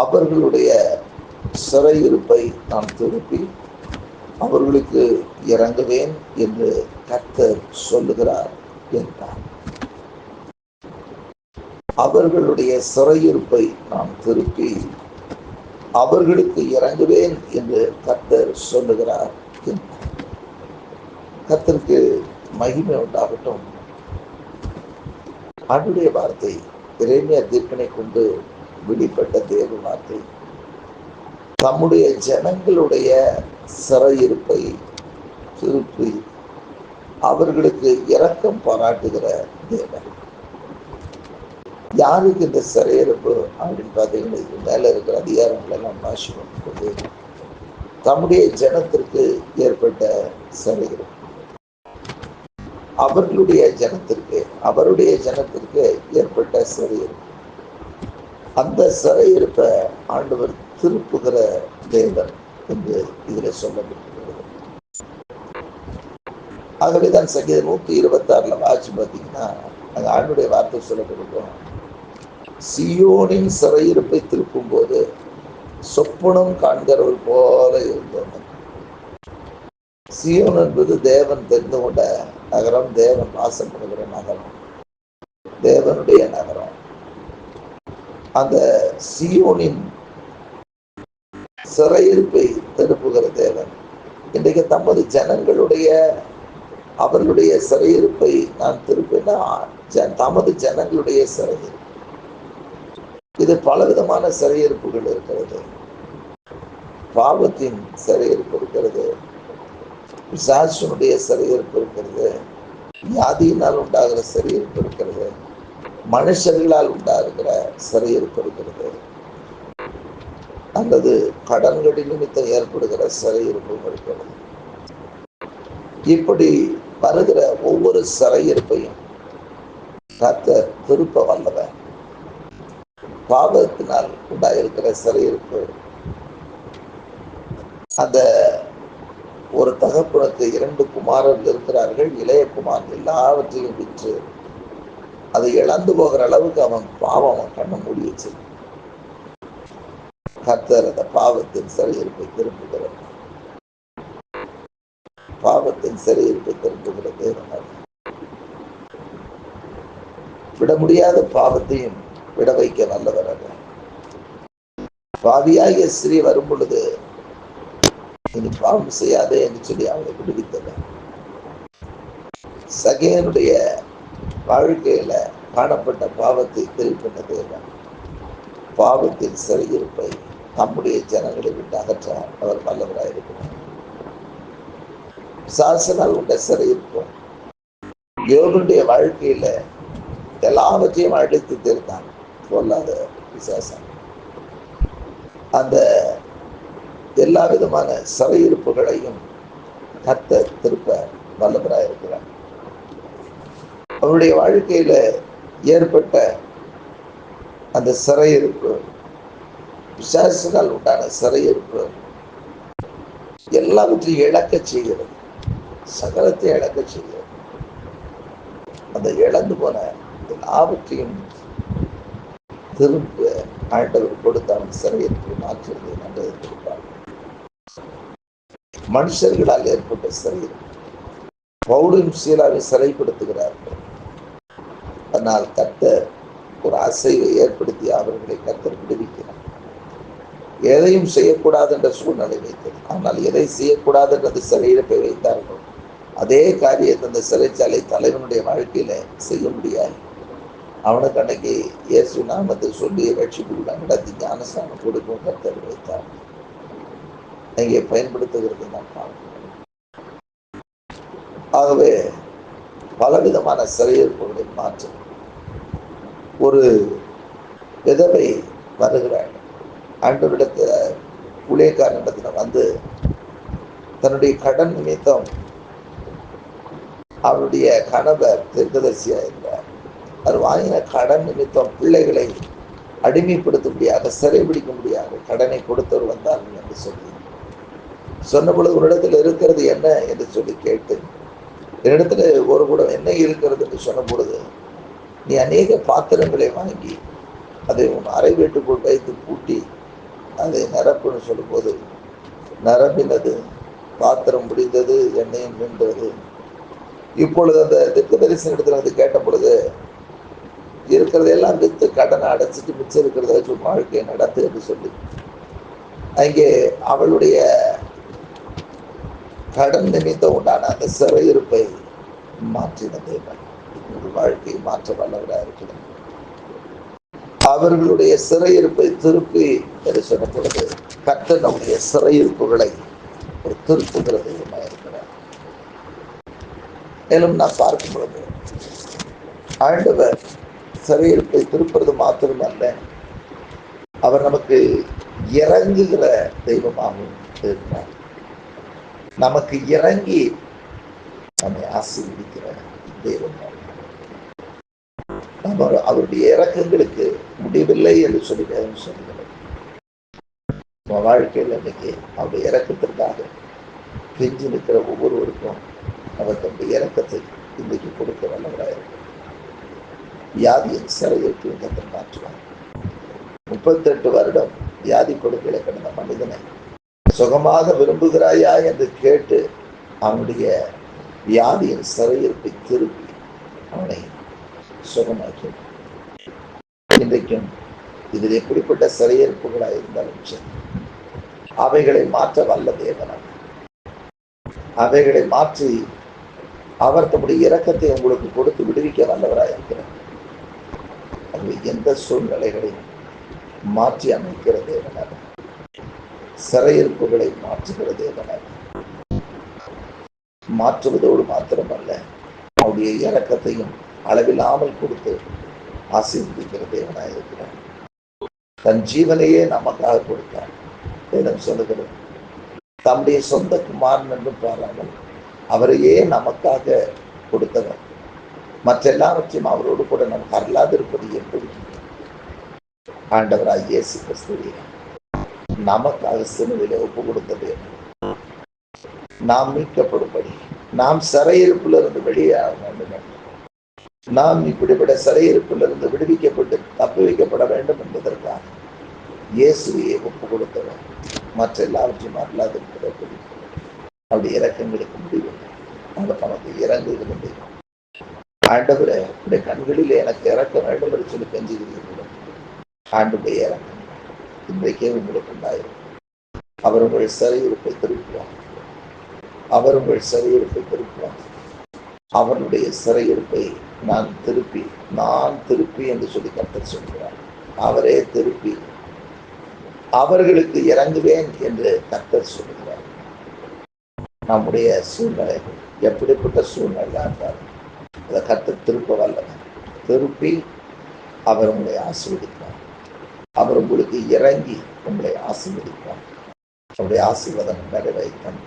அவர்களுடைய சிறையிருப்பை நான் திருப்பி அவர்களுக்கு இறங்குவேன் என்று கர்த்தர் சொல்லுகிறார் என்றார். அவர்களுடைய சிறையிருப்பை நான் திருப்பி அவர்களுக்கு இறங்குவேன் என்று கர்த்தர் சொல்லுகிறார் என்றார். கர்த்தருக்கு மகிமை உண்டாகட்டும். ஆண்டுடைய வார்த்தை எரேமியா தீர்க்கனை கொண்டு வெளிப்பட்ட தேவ வார்த்தை தம்முடைய ஜனங்களுடைய சிறையிருப்பை திருப்பி அவர்களுக்கு இரக்கம் பாராட்டுகிற தேவன். யாருக்கு இந்த சிறையிருப்பு அப்படின்னு பார்த்தீங்கன்னா, இது மேல இருக்கிற அதிகாரங்கள் எல்லாம் வாசிக்கும்போது தம்முடைய ஜனத்திற்கு ஏற்பட்ட சிறையிருப்பு, அவருடைய ஜனத்திற்கு ஏற்பட்ட சிறையிருப்பு, அந்த சிறையிருப்பை ஆண்டவர் திருப்புகிற தேவன் என்று இதில் சொல்லப்பட்டிருக்கிறது. ஆகவேதான் சங்கீதம் 126 வாசி பார்த்தீங்கன்னா அந்த ஆண்டுடைய வார்த்தை சொல்லப்பட்டிருக்கும், சியோனின் சிறையிருப்பை திருப்பும் போது சொப்பனம் காண்கிறவர் போல இருந்தோம். சியோன் என்பது தேவன் தெரிந்து கொண்ட நகரம், தேவன் வாசம் பண்ணுகிற நகரம், தேவனுடைய நகரம். அந்த சியோனின் சிறையிருப்பை திருப்புகிற தேவன் இன்றைக்கு தமது ஜனங்களுடைய அவர்களுடைய சிறையிருப்பை நான் திருப்பினா தமது ஜனங்களுடைய சிறையிருப்பு. இது பலவிதமான சிறையிருப்புகள் இருக்கிறது. பாவத்தின் சிறையிருப்பு இருக்கிறது, பிசாசுனுடைய சிறையிருப்பு இருக்கிறது, வியாதியினால் உண்டாகிற சிறையிருப்பு இருக்கிறது, மனுஷர்களால் உண்டாகிற சிறையிருப்பு இருக்கிறது, அல்லது கடன்களின் நிமித்தம் ஏற்படுகிற சிறையிருப்பும் இருக்கிறது. இப்படி வருகிற ஒவ்வொரு சிறையிருப்பையும் கர்த்தர் திருப்ப வல்லவர். பாவத்தினால் உண்டாயிருக்கிற சிறையிருப்பு, அந்த ஒரு தகப்பனுக்கு 2 குமாரர்கள் இருக்கிறார்கள். இளைய குமாரன் எல்லாவற்றையும் விற்று அதை இழந்து போகிற அளவுக்கு அவன் கண்ணை மூடி வச்சு கர்த்தர் அந்த பாவத்தின் சிறையிருப்பை திருப்புகிறார். பாவத்தின் சிறையிருப்பை திருப்புகிற தேவன். விட முடியாத பாவத்தையும் விட வைக்க வல்லவர். பாவியாகிய ஸ்திரீ வரும் பொழுது இனி பாவம் செய்யாதே என்று சொல்லி அவளை விடுவித்தவர். சகேனுடைய வாழ்க்கையில காணப்பட்ட பாவத்தை திருப்பின தேவன் பாவத்தின் சிறையிருப்பை நம்முடைய ஜனங்களை விட்டு அகற்ற அவர் வல்லவராயிருக்கிறார். சாசனால் உண்ட சிறையிருப்போம். யோகனுடைய வாழ்க்கையில எல்லாவற்றையும் அழைத்து தீர்த்தான் பொல்லாத விசாசம். அந்த எல்லா விதமான சிறையிருப்புகளையும் கர்த்தர் திருப்ப வல்லவராயிருக்கிறார். அவருடைய வாழ்க்கையில ஏற்பட்ட அந்த சிறையிருப்பு, விசாசனால் உண்டான சிறையிருப்பு எல்லாவற்றையும் இழக்க செய்கிறது, சகலத்தை இழக்க செய்கிறது. அந்த இழந்து போன எல்லாவற்றையும் திரும்ப ஆண்டவர் கொடுத்த அவன் சிறையிருப்பை மாற்றுவதை நல்லது கொடுப்பார். மனுஷர்களால் ஏற்பட்ட சிறையிருப்பு பவுலும் சீலாவை சிறைப்படுத்துகிறார்கள். அதனால் கர்த்தர் ஒரு அசைவை ஏற்படுத்தி அவர்களை கர்த்தர் விடுவிக்கிறார். எதையும் செய்யக்கூடாது என்ற சூழ்நிலை வைத்தது. ஆனால் எதை செய்யக்கூடாது என்றது சிறையிருப்பை வைத்தார்கள். அதே காரியத்தை அந்த சிறைச்சாலை தலைவனுடைய வாழ்க்கையில செய்ய முடியாது. அவனுக்கு அன்னைக்கு இயேசு நாமத்தை சொல்லி ரட்சிப்புள்ள நடத்தி ஞானஸ்தானம் கொடுக்கும் கர்த்தர் வைத்தார். இங்கே பயன்படுத்துகிறது நாம் பார்க்கிறோம். ஆகவே பலவிதமான சிறையிருப்புகளை மாற்றம். ஒரு விதவை வருகிறாள், ஆண்டவரிடத்துல ஊழியக்காரனிடத்துல வந்து தன்னுடைய கடன் நிமித்தம் அவருடைய கணவர் தீர்க்கதரிசியா இருந்தார். அவர் வாங்கின கடன் நிமித்தம் பிள்ளைகளை அடிமைப்படுத்தும்படியாக சிறைபிடிக்க முடியாது கடனை கொடுத்தவர் வந்தார் என்று சொல்லி சொன்ன பொழுது ஒரு இடத்துல இருக்கிறது என்ன என்று சொல்லி கேட்டு, என்னிடத்துல ஒரு குடம் எண்ணெய் இருக்கிறது என்று சொன்ன பொழுது, நீ அநேக பாத்திரங்களை வாங்கி அதை உன் அறை வீட்டுக்குள் வைத்து பூட்டி அதை நிரப்புன்னு சொல்லும்போது, நிரம்பினது, பாத்திரம் முடிந்தது, எண்ணெயும் நின்றது. இப்பொழுது அந்த திக்கு தரிசன இடத்துல வந்து கேட்ட பொழுது, இருக்கிறதையெல்லாம் வித்து கடனை அடைச்சிட்டு மிச்சம் இருக்கிறத வச்சு வாழ்க்கையை நடத்து என்று சொல்லி, அங்கே அவளுடைய கடன் நிமித்தம் உண்டான அந்த சிறையிருப்பை மாற்றின தேவன் உங்கள் வாழ்க்கையை மாற்ற வல்லவராக இருக்கிறார். அவர்களுடைய சிறையிருப்பை திருப்பி என்று சொன்ன பொழுது, கர்த்தர் நம்முடைய சிறையிருப்புகளை ஒரு திருப்புகிற தெய்வமாக இருக்கிறார். மேலும் நான் பார்க்கும் பொழுது, ஆண்டவர் சிறையிருப்பை திருப்புறது மாத்திரமல்ல, அவர் நமக்கு இறங்குகிற தெய்வமாகவும் இருக்கிறார். நமக்கு இறங்கி நம்மை ஆசீர்வதிக்கிற தெய்வம். நம்ம அவருடைய இறக்கங்களுக்கு முடிவில்லை என்று சொல்லி வேதம் சொல்லுகிறது. நம்ம வாழ்க்கையில் இன்னைக்கு அவருடைய இறக்கத்திற்காக கெஞ்சி நிற்கிற ஒவ்வொருவருக்கும் அவர் தன்னுடைய இறக்கத்தை இன்றைக்கு கொடுக்க வல்லவராக இருக்கிறார். வியாதியின் சிறையிருப்பு இங்கத்தை மாற்றுவார். 38 வருடம் வியாதி கொடுக்கலை கடந்த மனிதனை சுகமாக விரும்புகிறாயா என்று கேட்டு அவனுடைய வியாதியின் சிறையிருப்பை திருப்பி அவனை சுகமாக்கி, இன்றைக்கும் இதில் எப்படிப்பட்ட சிறையிருப்புகளாக இருந்தாலும் சரி, அவைகளை மாற்ற வல்ல தேவனாக, அவைகளை மாற்றி அவர் தம்முடைய இரக்கத்தை உங்களுக்கு கொடுத்து விடுவிக்க வல்லவராக இருக்கிறார். அது எந்த சூழ்நிலைகளையும் மாற்றி அமைக்கிற தேவனாக, சிறையிருப்புகளை மாற்றுகிற தேவனாக, மாற்றுவதோடு மாத்திரமல்ல, அவருடைய இரக்கத்தையும் அளவில்லாமல் கொடுத்து ஆசீர்வதிக்கிற தேவனாக இருக்கிறார். தன் ஜீவனையே நமக்காக கொடுத்தார். வேதம் சொல்லுகிறது, தம்முடைய சொந்த குமாரன் என்று பாராமல் அவரையே நமக்காக கொடுத்தவர். மற்ற எல்லாவற்றையும் அவரோடு கூட நமக்கு அருளாதிருப்பது எப்படி? ஆண்டவராய் இயேசு கிறிஸ்துவை நமக்காக சிலுவையிலே ஒப்பு கொடுத்தது. நாம் மீட்கப்படும்படி, நாம் சிறையிருப்பிலிருந்து வெளியாக வேண்டும், நாம் இப்படிப்பட்ட சிறையிருப்பிலிருந்து விடுவிக்கப்பட்டு தப்பி வைக்கப்பட வேண்டும் என்பதற்காக இயேசுவையை ஒப்பு கொடுத்தவர். மற்ற எல்லாவற்றையும் அருளாதிருப்பது அவருடைய இறக்கங்களுக்கு முடிவில்லை. அவர் நமக்கு இறங்குகிறது. ஆண்டவரே, உடைய கண்களிலே எனக்கு இறக்க வேண்டும் என்று சொல்லி கெஞ்சுகிறீர்கள். ஆண்டுடைய இறக்கம் இன்றைக்கே உங்களுக்கு உண்டாயிரும். அவர் உங்கள் சிறையிருப்பை திருப்புவார். அவர் உங்கள் சிறையிருப்பை திருப்புவார். அவருடைய சிறையிருப்பை நான் திருப்பி என்று சொல்லி கர்த்தர் சொல்கிறார். அவரே திருப்பி அவர்களுக்கு இறங்குவேன் என்று கர்த்தர் சொல்கிறார். நம்முடைய சூழ்நிலை எப்படிப்பட்ட சூழ்நிலை இருந்தாலும் அதை கர்த்தர் திருப்ப வல்லவர். திருப்பி அவர் உங்களை ஆசீர்வதிப்பார். அவர் உங்களுக்கு இறங்கி உங்களை ஆசீர்வதிப்பார். அவருடைய ஆசீர்வாதம் நிறைவேறும்.